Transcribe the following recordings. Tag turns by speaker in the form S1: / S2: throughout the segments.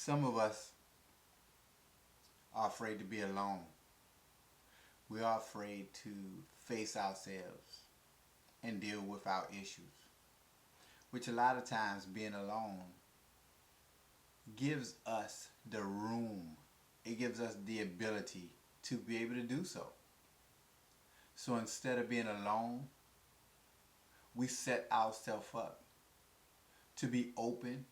S1: Some of us are afraid to be alone. We are afraid to face ourselves and deal with our issues, which a lot of times being alone gives us the room. It gives us the ability to be able to do so. So instead of being alone, we set ourselves up to be open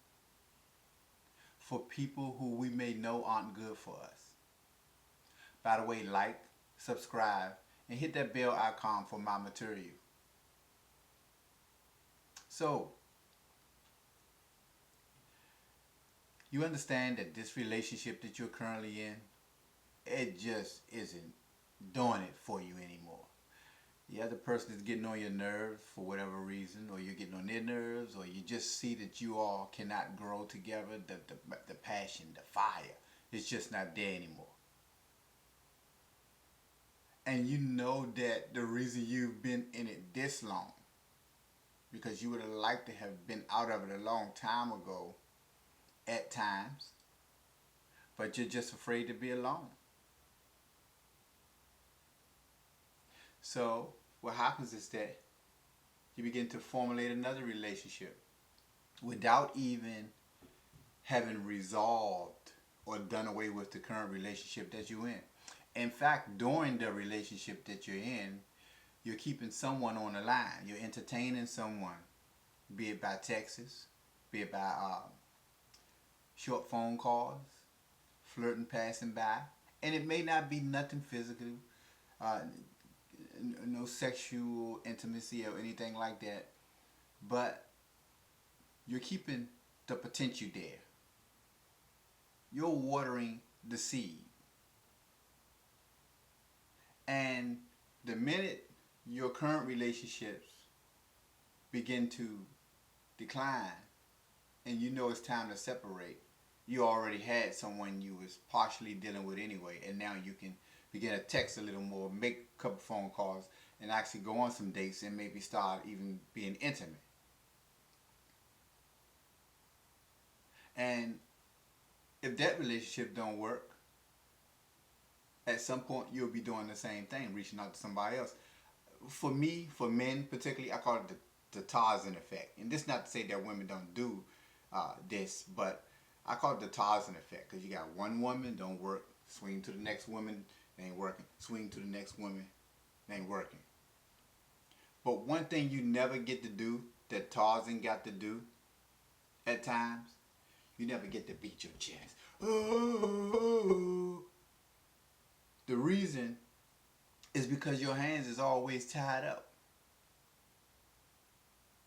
S1: for people who we may know aren't good for us. By the way, like, subscribe, and hit that bell icon for my material. So, you understand that this relationship that you're currently in, it just isn't doing it for you anymore. The other person is getting on your nerves for whatever reason, or you're getting on their nerves, or you just see that you all cannot grow together. The passion, the fire, it's just not there anymore. And you know that the reason you've been in it this long, because you would have liked to have been out of it a long time ago at times, but you're just afraid to be alone. So what happens is that you begin to formulate another relationship without even having resolved or done away with the current relationship that you're in. In fact, during the relationship that you're in, you're keeping someone on the line. You're entertaining someone, be it by texts, be it by short phone calls, flirting, passing by. And it may not be nothing physical, uh, no sexual intimacy or anything like that, but you're keeping the potential there. You're watering the seed. And the minute your current relationships begin to decline and you know it's time to separate, you already had someone you was partially dealing with anyway, and now you can begin to text a little more, make a couple phone calls, and actually go on some dates and maybe start even being intimate. And if that relationship don't work, at some point you'll be doing the same thing, reaching out to somebody else. For me, for men particularly, I call it the Tarzan effect. And this is not to say that women don't do this, but I call it the Tarzan effect, because you got one woman, don't work, swing to the next woman, it ain't working, swing to the next woman, it ain't working. But one thing you never get to do that Tarzan got to do at times, you never get to beat your chest. Oh. The reason is because your hands is always tied up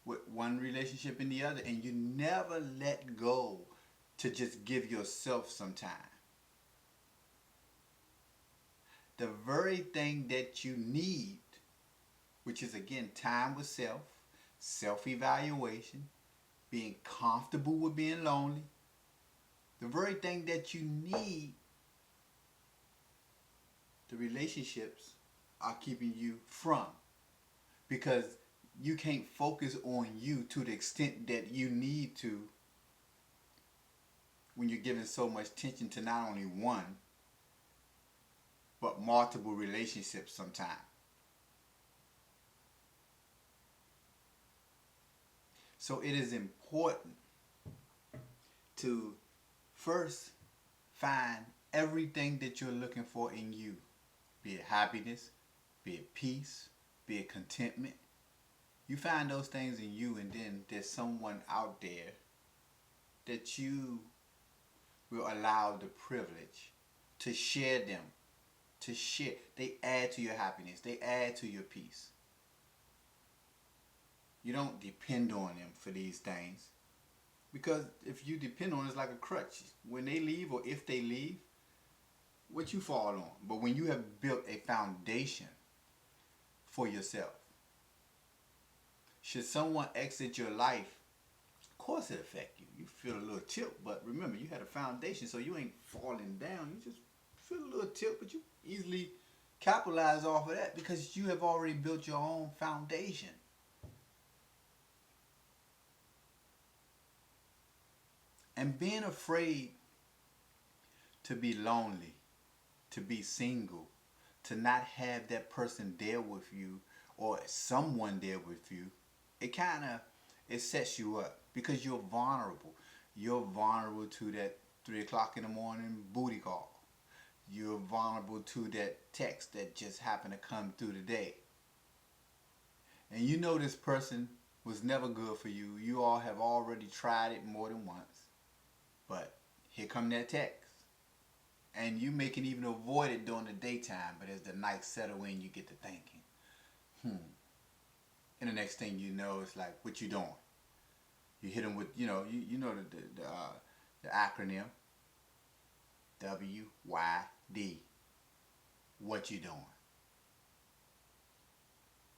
S1: with one relationship and the other, and you never let go to just give yourself some time. The very thing that you need, which is again time with self, self-evaluation, being comfortable with being lonely, the very thing that you need, the relationships are keeping you from, because you can't focus on you to the extent that you need to when you're giving so much attention to not only one but multiple relationships sometimes. So it is important to first find everything that you're looking for in you, be it happiness, be it peace, be it contentment. You find those things in you, and then there's someone out there that you will allow the privilege to share them, to share. They add to your happiness, they add to your peace. You don't depend on them for these things, because if you depend on it, it's like a crutch. When they leave, or if they leave, what you fall on. But when you have built a foundation for yourself, should someone exit your life, of course it affect you. You feel a little tilt, but remember, you had a foundation, so you ain't falling down. You just feel a little tilt, but you easily capitalize off of that because you have already built your own foundation. And being afraid to be lonely, to be single, to not have that person there with you or someone there with you, it kind of it sets you up because you're vulnerable. You're vulnerable to that 3 o'clock in the morning booty call. You're vulnerable to that text that just happened to come through the day. And you know this person was never good for you. You all have already tried it more than once. But here come that text. And you may can even avoid it during the daytime, but as the night settle in, you get to thinking, and the next thing you know, it's like, what you doing? You hit them with, you know the acronym WYD. What you doing?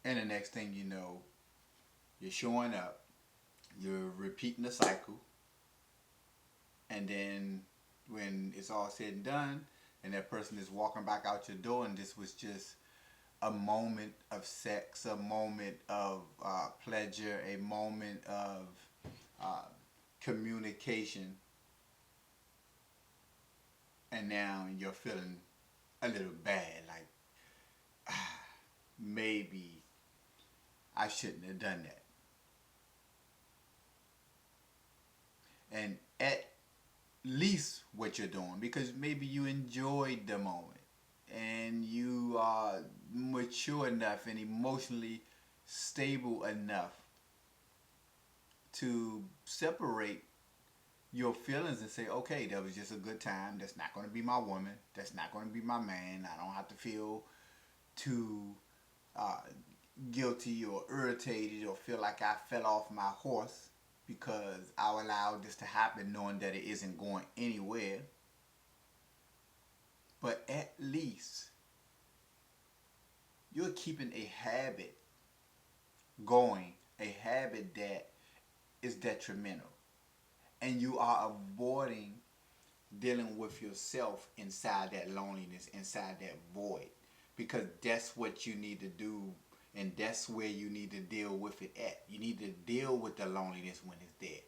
S1: And the next thing you know, you're showing up, you're repeating the cycle, and then when it's all said and done, and that person is walking back out your door, and this was just a moment of sex, a moment of pleasure, a moment of communication, and now you're feeling a little bad, like maybe I shouldn't have done that. And at least what you're doing, because maybe you enjoyed the moment and you are mature enough and emotionally stable enough to separate your feelings and say, okay, that was just a good time. That's not going to be my woman. That's not going to be my man. I don't have to feel too guilty or irritated or feel like I fell off my horse because I allowed this to happen knowing that it isn't going anywhere. But at least you're keeping a habit going, a habit that is detrimental. And you are avoiding dealing with yourself inside that loneliness, inside that void. Because that's what you need to do, and that's where you need to deal with it at. You need to deal with the loneliness when it's there.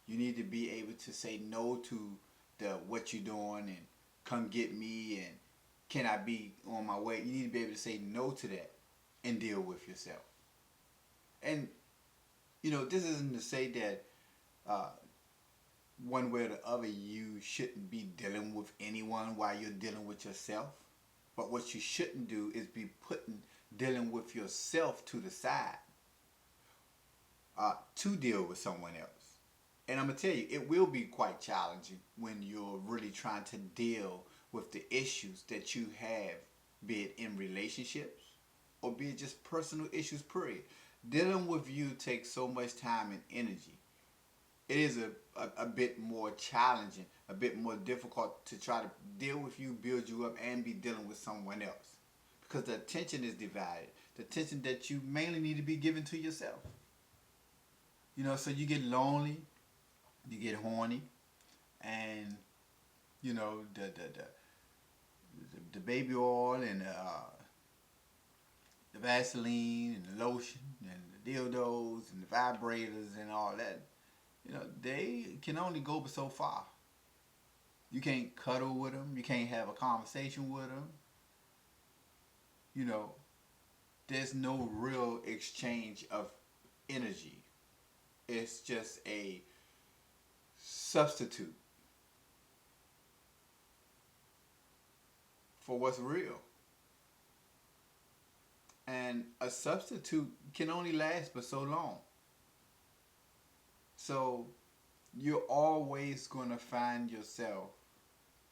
S1: You need to be able to say no to the what you doing and come get me and can I be on my way. You need to be able to say no to that and deal with yourself. And this isn't to say that one way or the other you shouldn't be dealing with anyone while you're dealing with yourself. But what you shouldn't do is be putting dealing with yourself to the side to deal with someone else. And I'm going to tell you, it will be quite challenging when you're really trying to deal with the issues that you have, be it in relationships or be it just personal issues, period. Dealing with you takes so much time and energy. It is a bit more challenging, a bit more difficult to try to deal with you, build you up, and be dealing with someone else. Because the attention is divided. The attention that you mainly need to be given to yourself. So you get lonely, you get horny, and, the baby oil and the Vaseline and the lotion and the dildos and the vibrators and all that, they can only go but so far. You can't cuddle with them. You can't have a conversation with them. There's no real exchange of energy. It's just a substitute for what's real. And a substitute can only last but so long. So you're always going to find yourself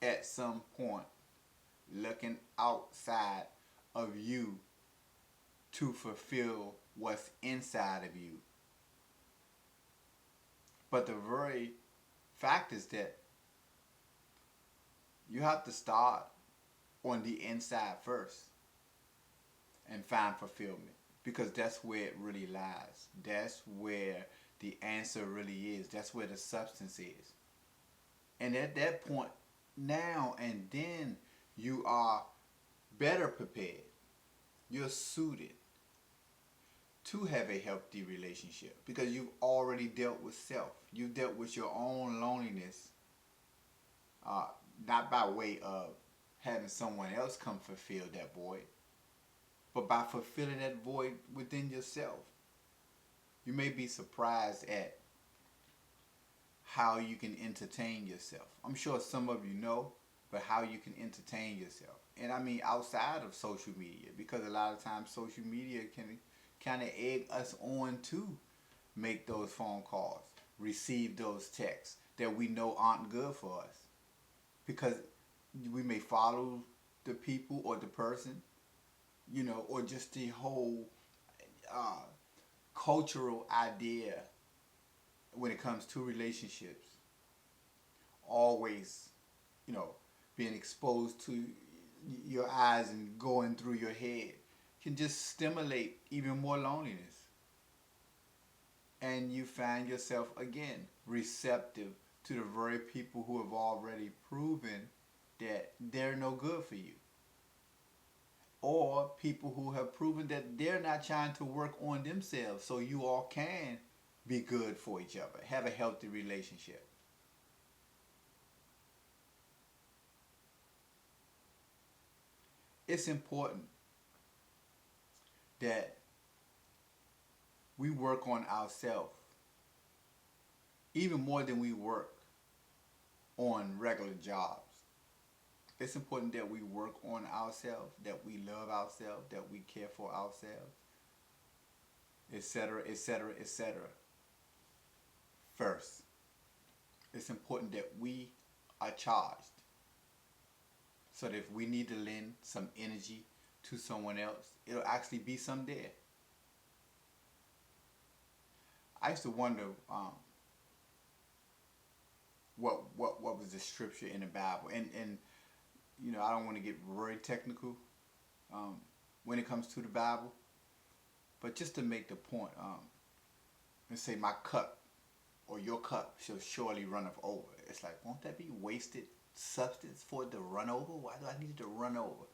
S1: at some point looking outside of you to fulfill what's inside of you. But the very fact is that you have to start on the inside first and find fulfillment, because that's where it really lies. That's where the answer really is. That's where the substance is. And at that point, now and then, you are better prepared. You're suited to have a healthy relationship because you've already dealt with self. You've dealt with your own loneliness not by way of having someone else come fulfill that void, but by fulfilling that void within yourself. You may be surprised at how you can entertain yourself. I'm sure some of you know, but how you can entertain yourself. And I mean outside of social media, because a lot of times social media can kind of egg us on to make those phone calls, receive those texts that we know aren't good for us. Because we may follow the people or the person, or just the whole uh, cultural idea when it comes to relationships. Always, you know, being exposed to your eyes and going through your head can just stimulate even more loneliness. And you find yourself again receptive to the very people who have already proven that they're no good for you. Or people who have proven that they're not trying to work on themselves so you all can be good for each other, have a healthy relationship. It's important that we work on ourselves even more than we work on regular jobs. It's important that we work on ourselves, that we love ourselves, that we care for ourselves, etc., etc., etc. First, it's important that we are charged. So that if we need to lend some energy to someone else, it'll actually be some there. I used to wonder what was the scripture in the Bible, and I don't want to get very technical when it comes to the Bible, but just to make the point, let's say my cup or your cup shall surely run over. It's like, won't that be wasted substance for it to run over? Why do I need it to run over?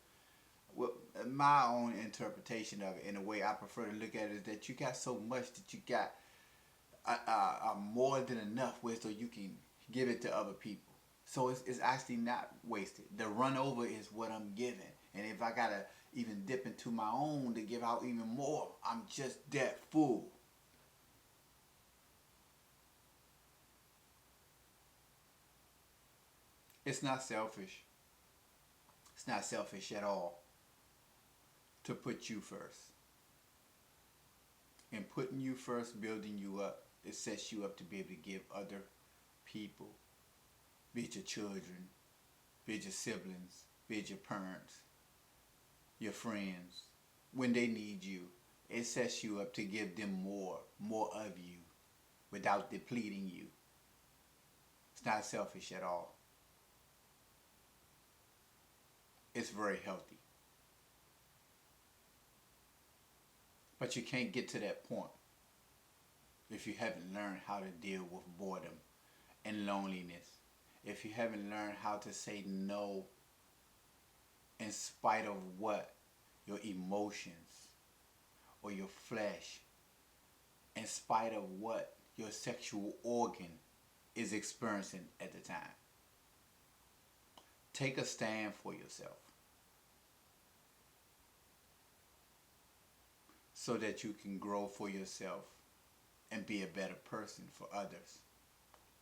S1: Well, my own interpretation of it, in a way I prefer to look at it, is that you got so much that you got more than enough with, so you can give it to other people. So it's actually not wasted. The run over is what I'm giving. And if I gotta even dip into my own to give out even more, I'm just that full. It's not selfish. It's not selfish at all to put you first. And putting you first, building you up, it sets you up to be able to give other people, be it your children, be it your siblings, be it your parents, your friends, when they need you, it sets you up to give them more of you without depleting you. It's not selfish at all. It's very healthy. But you can't get to that point if you haven't learned how to deal with boredom and loneliness. If you haven't learned how to say no in spite of what your emotions or your flesh, in spite of what your sexual organ is experiencing at the time. Take a stand for yourself so that you can grow for yourself and be a better person for others.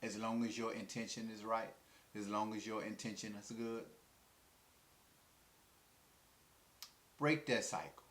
S1: As long as your intention is right, as long as your intention is good, break that cycle.